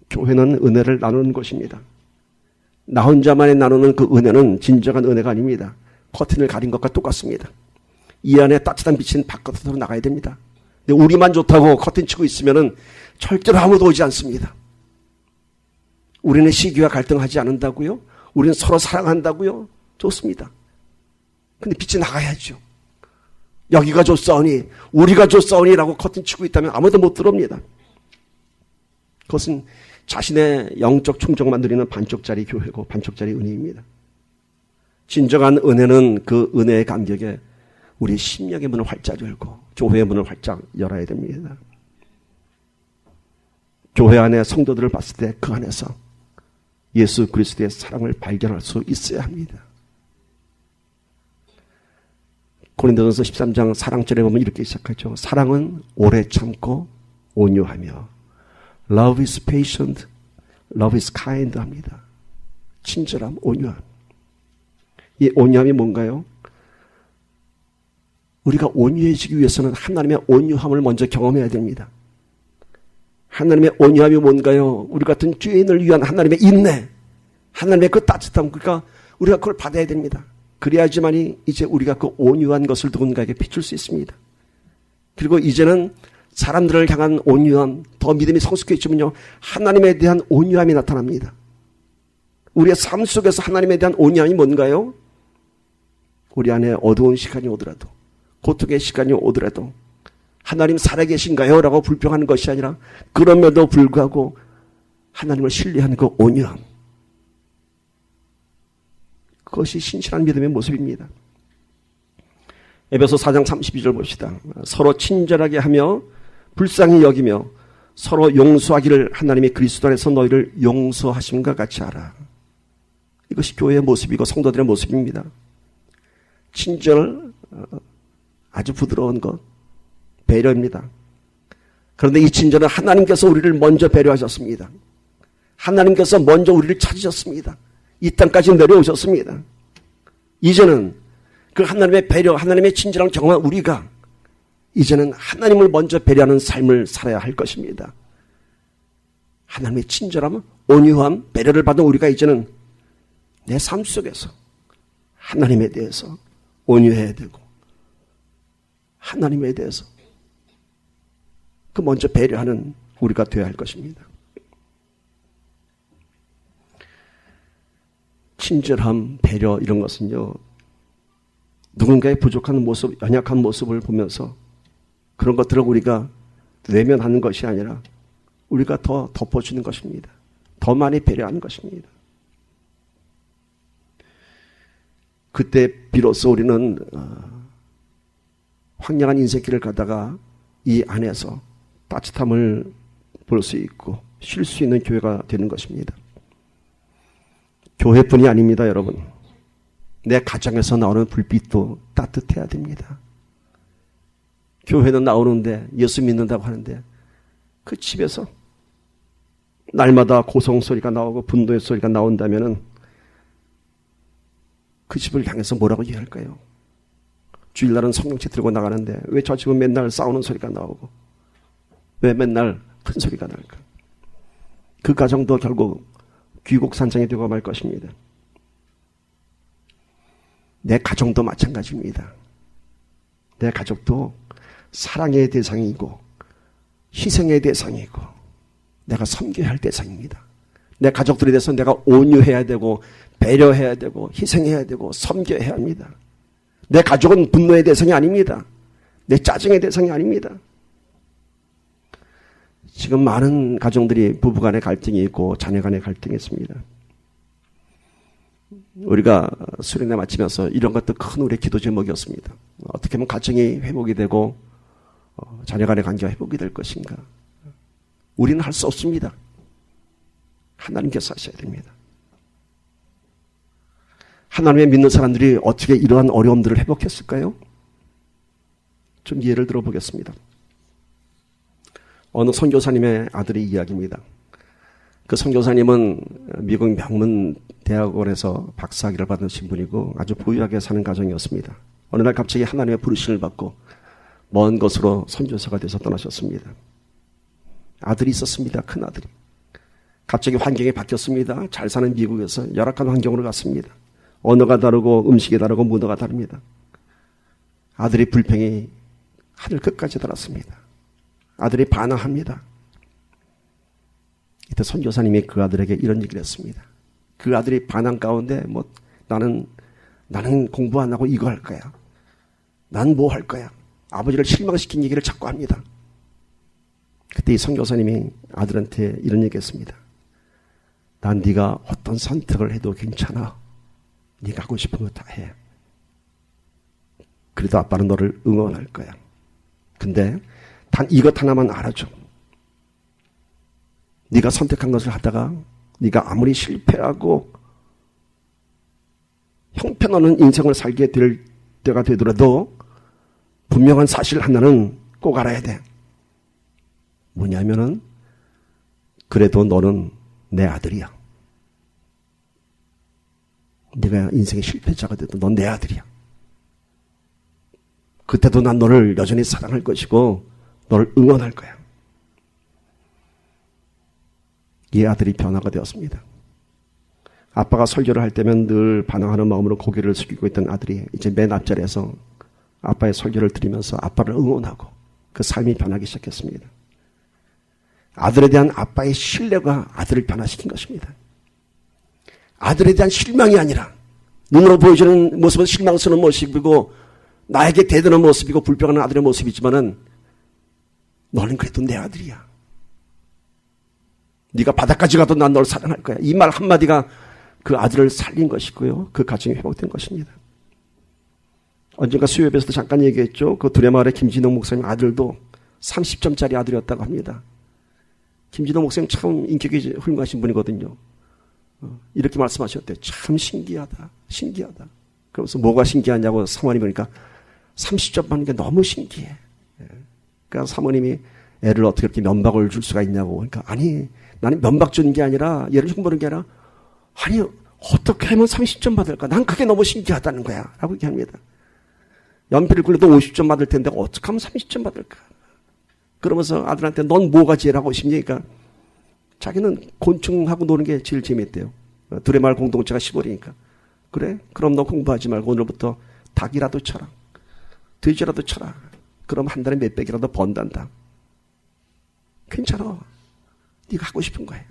교회는 은혜를 나누는 것입니다. 나 혼자만이 나누는 그 은혜는 진정한 은혜가 아닙니다. 커튼을 가린 것과 똑같습니다. 이 안에 따뜻한 빛은 바깥으로 나가야 됩니다. 근데 우리만 좋다고 커튼 치고 있으면 절대로 아무도 오지 않습니다. 우리는 시기와 갈등하지 않는다고요? 우리는 서로 사랑한다고요? 좋습니다. 근데 빛이 나가야죠. 여기가 좋사오니 우리가 좋사오니라고 커튼 치고 있다면 아무도 못 들어옵니다. 그것은 자신의 영적 충족만 누리는 반쪽짜리 교회고 반쪽짜리 은혜입니다. 진정한 은혜는 그 은혜의 감격에 우리 심령의 문을 활짝 열고 교회의 문을 활짝 열어야 됩니다. 교회 안에 성도들을 봤을 때 그 안에서 예수 그리스도의 사랑을 발견할 수 있어야 합니다. 고린도전서 13장 사랑절에 보면 이렇게 시작하죠. 사랑은 오래 참고 온유하며 Love is patient, love is kind 합니다. 친절함, 온유함. 이 온유함이 뭔가요? 우리가 온유해지기 위해서는 하나님의 온유함을 먼저 경험해야 됩니다. 하나님의 온유함이 뭔가요? 우리 같은 죄인을 위한 하나님의 인내, 하나님의 그 따뜻함, 그러니까 우리가 그걸 받아야 됩니다. 그래야지만이 이제 우리가 그 온유한 것을 누군가에게 비출 수 있습니다. 그리고 이제는 사람들을 향한 온유함, 더 믿음이 성숙해지면요, 하나님에 대한 온유함이 나타납니다. 우리의 삶 속에서 하나님에 대한 온유함이 뭔가요? 우리 안에 어두운 시간이 오더라도, 고통의 시간이 오더라도 하나님 살아계신가요? 라고 불평하는 것이 아니라 그럼에도 불구하고 하나님을 신뢰하는 그 온유함, 그것이 신실한 믿음의 모습입니다. 에베소 4장 32절 봅시다. 서로 친절하게 하며 불쌍히 여기며 서로 용서하기를 하나님이 그리스도 안에서 너희를 용서하심과 같이 하라. 이것이 교회의 모습이고 성도들의 모습입니다. 친절, 아주 부드러운 것, 배려입니다. 그런데 이 친절은 하나님께서 우리를 먼저 배려하셨습니다. 하나님께서 먼저 우리를 찾으셨습니다. 이 땅까지 내려오셨습니다. 이제는 그 하나님의 배려, 하나님의 친절함을 경험한 우리가 이제는 하나님을 먼저 배려하는 삶을 살아야 할 것입니다. 하나님의 친절함, 온유함, 배려를 받은 우리가 이제는 내 삶 속에서 하나님에 대해서 온유해야 되고 하나님에 대해서 그 먼저 배려하는 우리가 되어야 할 것입니다. 친절함, 배려 이런 것은요, 누군가의 부족한 모습, 연약한 모습을 보면서 그런 것들을 우리가 외면하는 것이 아니라 우리가 더 덮어주는 것입니다. 더 많이 배려하는 것입니다. 그때 비로소 우리는 황량한 인생길을 가다가 이 안에서 따뜻함을 볼 수 있고 쉴 수 있는 교회가 되는 것입니다. 교회뿐이 아닙니다, 여러분. 내 가정에서 나오는 불빛도 따뜻해야 됩니다. 교회는 나오는데 예수 믿는다고 하는데 그 집에서 날마다 고성 소리가 나오고 분노의 소리가 나온다면은 그 집을 향해서 뭐라고 얘기할까요? 주일날은 성경책 들고 나가는데 왜 저 집은 맨날 싸우는 소리가 나오고 왜 맨날 큰 소리가 날까? 그 가정도 결국 귀곡산장이 되고 말 것입니다. 내 가정도 마찬가지입니다. 내 가족도 사랑의 대상이고 희생의 대상이고 내가 섬겨야 할 대상입니다. 내 가족들에 대해서 내가 온유해야 되고 배려해야 되고 희생해야 되고 섬겨야 합니다. 내 가족은 분노의 대상이 아닙니다. 내 짜증의 대상이 아닙니다. 지금 많은 가정들이 부부간의 갈등이 있고 자녀간의 갈등이 있습니다. 우리가 수련회 마치면서 이런 것도 큰 우리의 기도 제목이었습니다. 어떻게 하면 가정이 회복이 되고 자녀간의 관계가 회복이 될 것인가. 우리는 할 수 없습니다. 하나님께서 하셔야 됩니다. 하나님의 믿는 사람들이 어떻게 이러한 어려움들을 회복했을까요? 좀 예를 들어보겠습니다. 어느 선교사님의 아들의 이야기입니다. 그 선교사님은 미국 명문 대학원에서 박사학위를 받은 신분이고 아주 부유하게 사는 가정이었습니다. 어느 날 갑자기 하나님의 부르심을 받고 먼 곳으로 선교사가 돼서 떠나셨습니다. 아들이 있었습니다. 큰 아들이. 갑자기 환경이 바뀌었습니다. 잘 사는 미국에서 열악한 환경으로 갔습니다. 언어가 다르고 음식이 다르고 문화가 다릅니다. 아들의 불평이 하늘 끝까지 달았습니다. 아들이 반항합니다. 이때 선교사님이 그 아들에게 이런 얘기를 했습니다. 그 아들이 반항 가운데 나는 공부 안 하고 이거 할 거야. 난 뭐 할 거야. 아버지를 실망시킨 얘기를 자꾸 합니다. 그때 이 선교사님이 아들한테 이런 얘기했습니다. 난 네가 어떤 선택을 해도 괜찮아. 네가 하고 싶은 거 다 해. 그래도 아빠는 너를 응원할 거야. 근데 단 이것 하나만 알아줘. 네가 선택한 것을 하다가 네가 아무리 실패하고 형편없는 인생을 살게 될 때가 되더라도 분명한 사실 하나는 꼭 알아야 돼. 뭐냐면은 그래도 너는 내 아들이야. 네가 인생의 실패자가 돼도 넌 내 아들이야. 그때도 난 너를 여전히 사랑할 것이고 너를 응원할 거야. 이 아들이 변화가 되었습니다. 아빠가 설교를 할 때면 늘 반항하는 마음으로 고개를 숙이고 있던 아들이 이제 맨 앞자리에서 아빠의 설교를 들으면서 아빠를 응원하고 그 삶이 변하기 시작했습니다. 아들에 대한 아빠의 신뢰가 아들을 변화시킨 것입니다. 아들에 대한 실망이 아니라 눈으로 보여주는 모습은 실망스러운 모습이고 나에게 대드는 모습이고 불평하는 아들의 모습이지만은 너는 그래도 내 아들이야. 네가 바다까지 가도 난 널 사랑할 거야. 이 말 한마디가 그 아들을 살린 것이고요. 그 가정이 회복된 것입니다. 언젠가 수요예배에서도 잠깐 얘기했죠. 그 두레마을의 김진동 목사님 아들도 30점짜리 아들이었다고 합니다. 김진동 목사님 참 인격이 훌륭하신 분이거든요. 이렇게 말씀하셨대요. 참 신기하다. 신기하다. 그러면서 뭐가 신기하냐고 사모님이 그러니까 30점 받는 게 너무 신기해. 그러니까 사모님이 애를 어떻게 이렇게 면박을 줄 수가 있냐고. 그러니까 아니 나는 면박 주는 게 아니라 얘를 흉보는 게 아니라 아니 어떻게 하면 30점 받을까? 난 그게 너무 신기하다는 거야. 라고 얘기합니다. 연필을 굴려도 50점 받을 텐데 어떻게 하면 30점 받을까? 그러면서 아들한테 넌 뭐가 제일 하고 싶니? 그러니까 자기는 곤충하고 노는 게 제일 재밌대요. 두레마을 공동체가 시골이니까. 그래? 그럼 너 공부하지 말고 오늘부터 닭이라도 쳐라. 돼지라도 쳐라. 그럼 한 달에 몇백이라도 번단다. 괜찮아. 네가 하고 싶은 거예요.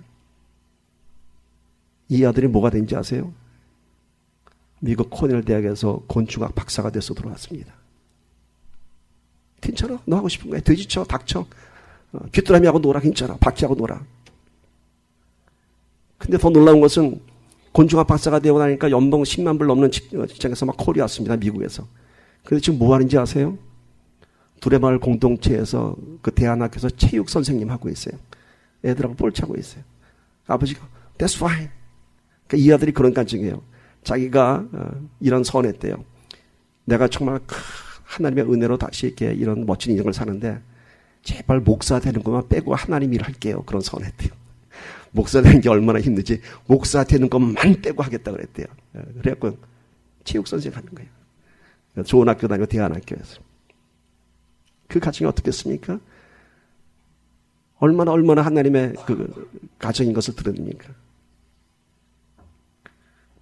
이 아들이 뭐가 된지 아세요? 미국 코넬 대학에서 곤충학 박사가 돼서 들어왔습니다. 괜찮아. 너 하고 싶은 거야. 돼지 쳐, 닭 쳐. 귀뚜라미하고 놀아. 괜찮아. 바퀴하고 놀아. 근데 더 놀라운 것은 곤충학 박사가 되고 나니까 연봉 10만 불 넘는 직장에서 막 콜이 왔습니다. 미국에서. 근데 지금 뭐 하는지 아세요? 두레마을 공동체에서 그 대안학교에서 체육 선생님 하고 있어요. 애들하고 볼 차고 있어요. 아버지가 That's fine. 그러니까 이 아들이 그런感情이에요. 자기가 이런 선했대요. 내가 정말 하나님의 은혜로 다시 이렇게 이런 멋진 인생을 사는데 제발 목사 되는 것만 빼고 하나님 일 할게요. 그런 선했대요. 목사 되는 게 얼마나 힘든지 목사 되는 것만 빼고 하겠다 그랬대요. 그래갖고 체육 선생 하는 거예요. 좋은 학교 다니고 대안학교에서. 그 가정이 어떻겠습니까? 얼마나 하나님의 그 가정인 것을 들으니까.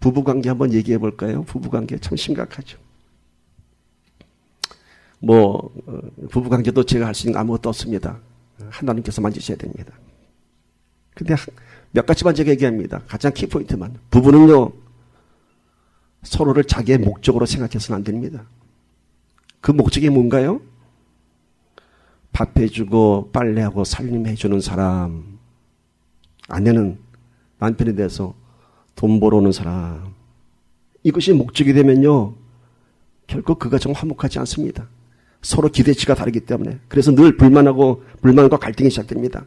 부부관계 한번 얘기해 볼까요? 부부관계 참 심각하죠. 부부관계도 제가 할 수 있는 거 아무것도 없습니다. 하나님께서 만지셔야 됩니다. 근데 몇 가지만 제가 얘기합니다. 가장 키포인트만. 부부는요, 서로를 자기의 목적으로 생각해서는 안 됩니다. 그 목적이 뭔가요? 밥 해주고 빨래하고 살림해주는 사람. 아내는 남편에 대해서 돈 벌어오는 사람. 이것이 목적이 되면요, 결코 그 가정은 화목하지 않습니다. 서로 기대치가 다르기 때문에. 그래서 늘 불만과 갈등이 시작됩니다.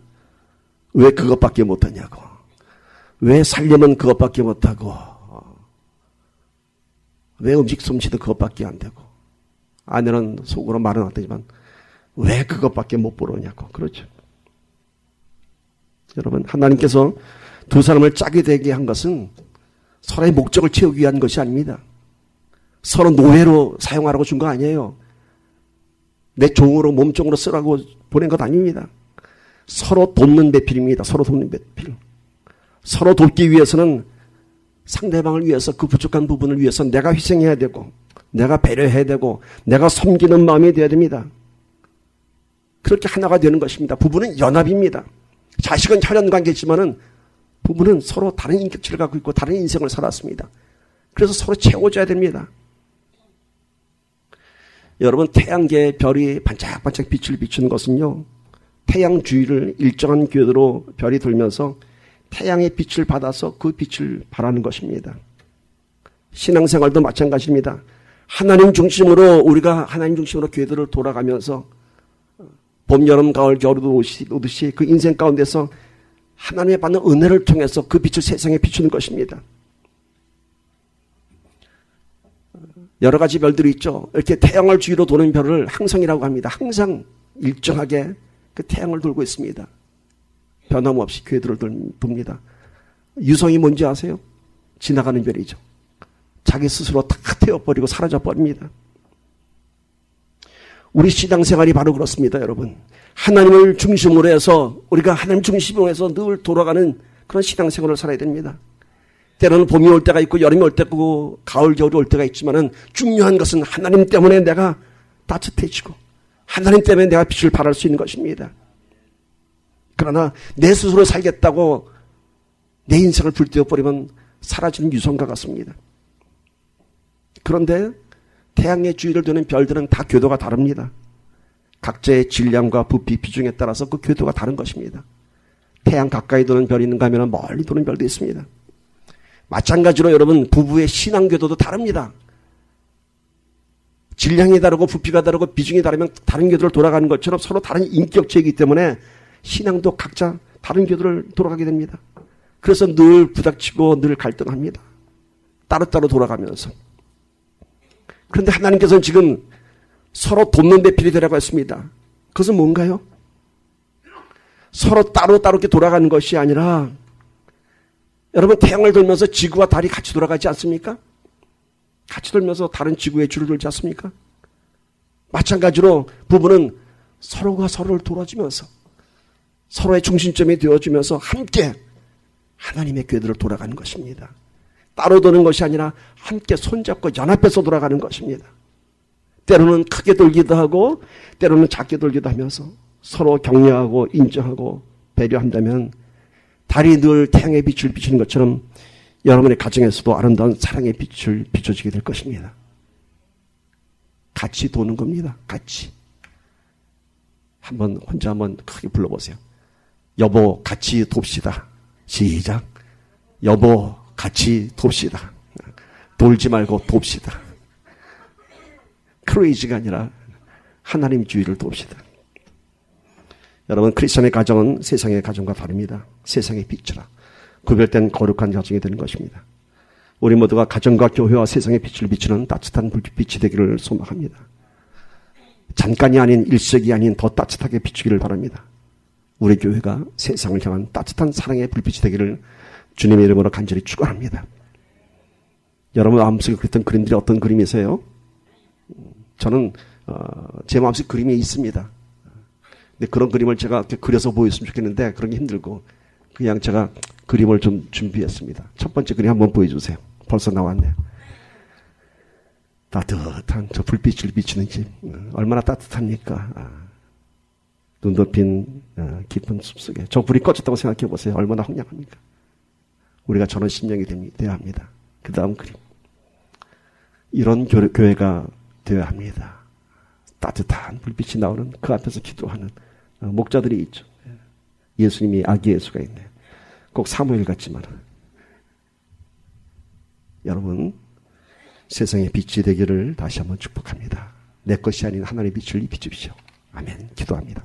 왜 그것밖에 못하냐고. 왜 살려면 그것밖에 못하고. 왜 음식 솜씨도 그것밖에 안 되고. 아내는 속으로 말은 안 되지만 왜 그것밖에 못 벌어오냐고. 그렇죠. 여러분, 하나님께서 두 사람을 짝이 되게 한 것은 서로의 목적을 채우기 위한 것이 아닙니다. 서로 노예로 사용하라고 준 거 아니에요. 내 종으로 몸종으로 쓰라고 보낸 것 아닙니다. 서로 돕는 배필입니다. 서로 돕는 배필. 서로 돕기 위해서는 상대방을 위해서 그 부족한 부분을 위해서 내가 희생해야 되고 내가 배려해야 되고 내가 섬기는 마음이 되어야 됩니다. 그렇게 하나가 되는 것입니다. 부부는 연합입니다. 자식은 혈연관계지만은 부부는 서로 다른 인격체를 갖고 있고 다른 인생을 살았습니다. 그래서 서로 채워줘야 됩니다. 여러분, 태양계의 별이 반짝반짝 빛을 비추는 것은요, 태양 주위를 일정한 궤도로 별이 돌면서 태양의 빛을 받아서 그 빛을 발하는 것입니다. 신앙생활도 마찬가지입니다. 하나님 중심으로 우리가 하나님 중심으로 궤도를 돌아가면서 봄, 여름, 가을, 겨울도 오듯이 그 인생 가운데서 하나님의 받는 은혜를 통해서 그 빛을 세상에 비추는 것입니다. 여러 가지 별들이 있죠. 이렇게 태양을 주위로 도는 별을 항성이라고 합니다. 항상 일정하게 그 태양을 돌고 있습니다. 변함없이 궤도를 돕니다. 유성이 뭔지 아세요? 지나가는 별이죠. 자기 스스로 다 태워버리고 사라져버립니다. 우리 신앙생활이 바로 그렇습니다, 여러분. 하나님을 중심으로 해서 우리가 하나님 중심으로 해서 늘 돌아가는 그런 신앙생활을 살아야 됩니다. 때로는 봄이 올 때가 있고 여름이 올 때고 가을, 겨울이 올 때가 있지만은 중요한 것은 하나님 때문에 내가 따뜻해지고 하나님 때문에 내가 빛을 발할 수 있는 것입니다. 그러나 내 스스로 살겠다고 내 인생을 불태워버리면 사라지는 유성과 같습니다. 그런데 태양의 주위를 도는 별들은 다 궤도가 다릅니다. 각자의 질량과 부피, 비중에 따라서 그 궤도가 다른 것입니다. 태양 가까이 도는 별이 있는가 하면 멀리 도는 별도 있습니다. 마찬가지로 여러분, 부부의 신앙 궤도도 다릅니다. 질량이 다르고 부피가 다르고 비중이 다르면 다른 궤도를 돌아가는 것처럼 서로 다른 인격체이기 때문에 신앙도 각자 다른 궤도를 돌아가게 됩니다. 그래서 늘 부닥치고 늘 갈등합니다. 따로따로 돌아가면서. 그런데 하나님께서는 지금 서로 돕는 배필이 되라고 했습니다. 그것은 뭔가요? 서로 따로따로 이렇게 돌아가는 것이 아니라, 여러분, 태양을 돌면서 지구와 달이 같이 돌아가지 않습니까? 같이 돌면서 다른 지구의 줄을 돌지 않습니까? 마찬가지로 부부는 서로가 서로를 도와주면서 서로의 중심점이 되어주면서 함께 하나님의 궤도를 돌아가는 것입니다. 따로 도는 것이 아니라 함께 손잡고 연합해서 돌아가는 것입니다. 때로는 크게 돌기도 하고 때로는 작게 돌기도 하면서 서로 격려하고 인정하고 배려한다면 달이 늘 태양의 빛을 비추는 것처럼 여러분의 가정에서도 아름다운 사랑의 빛을 비춰지게 될 것입니다. 같이 도는 겁니다. 같이. 혼자 한번 크게 불러보세요. 여보, 같이 돕시다. 시작. 여보, 같이 돕시다. 돌지 말고 돕시다. 크레이지가 아니라 하나님 주의를 돕시다. 여러분, 크리스천의 가정은 세상의 가정과 다릅니다. 세상의 빛이라. 구별된 거룩한 가정이 되는 것입니다. 우리 모두가 가정과 교회와 세상의 빛을 비추는 따뜻한 불빛이 되기를 소망합니다. 잠깐이 아닌 일색이 아닌 더 따뜻하게 비추기를 바랍니다. 우리 교회가 세상을 향한 따뜻한 사랑의 불빛이 되기를 주님의 이름으로 간절히 축원합니다. 여러분 마음속에 그랬던 그림들이 어떤 그림이세요? 저는 제 마음속에 그림이 있습니다. 근데 그런 그림을 제가 이렇게 그려서 보였으면 좋겠는데 그런 게 힘들고 그냥 제가 그림을 좀 준비했습니다. 첫 번째 그림 한번 보여주세요. 벌써 나왔네요. 따뜻한 저 불빛을 비추는 집. 얼마나 따뜻합니까? 눈 덮인 깊은 숲속에 저 불이 꺼졌다고 생각해 보세요. 얼마나 황량합니까? 우리가 저런 심령이 되어야 합니다. 그 다음 그림. 이런 교회가 되어야 합니다. 따뜻한 불빛이 나오는 그 앞에서 기도하는 목자들이 있죠. 예수님이 아기 예수가 있네요. 꼭 사무엘 같지만 여러분 세상의 빛이 되기를 다시 한번 축복합니다. 내 것이 아닌 하나님의 빛을 비추십시오. 아멘. 기도합니다.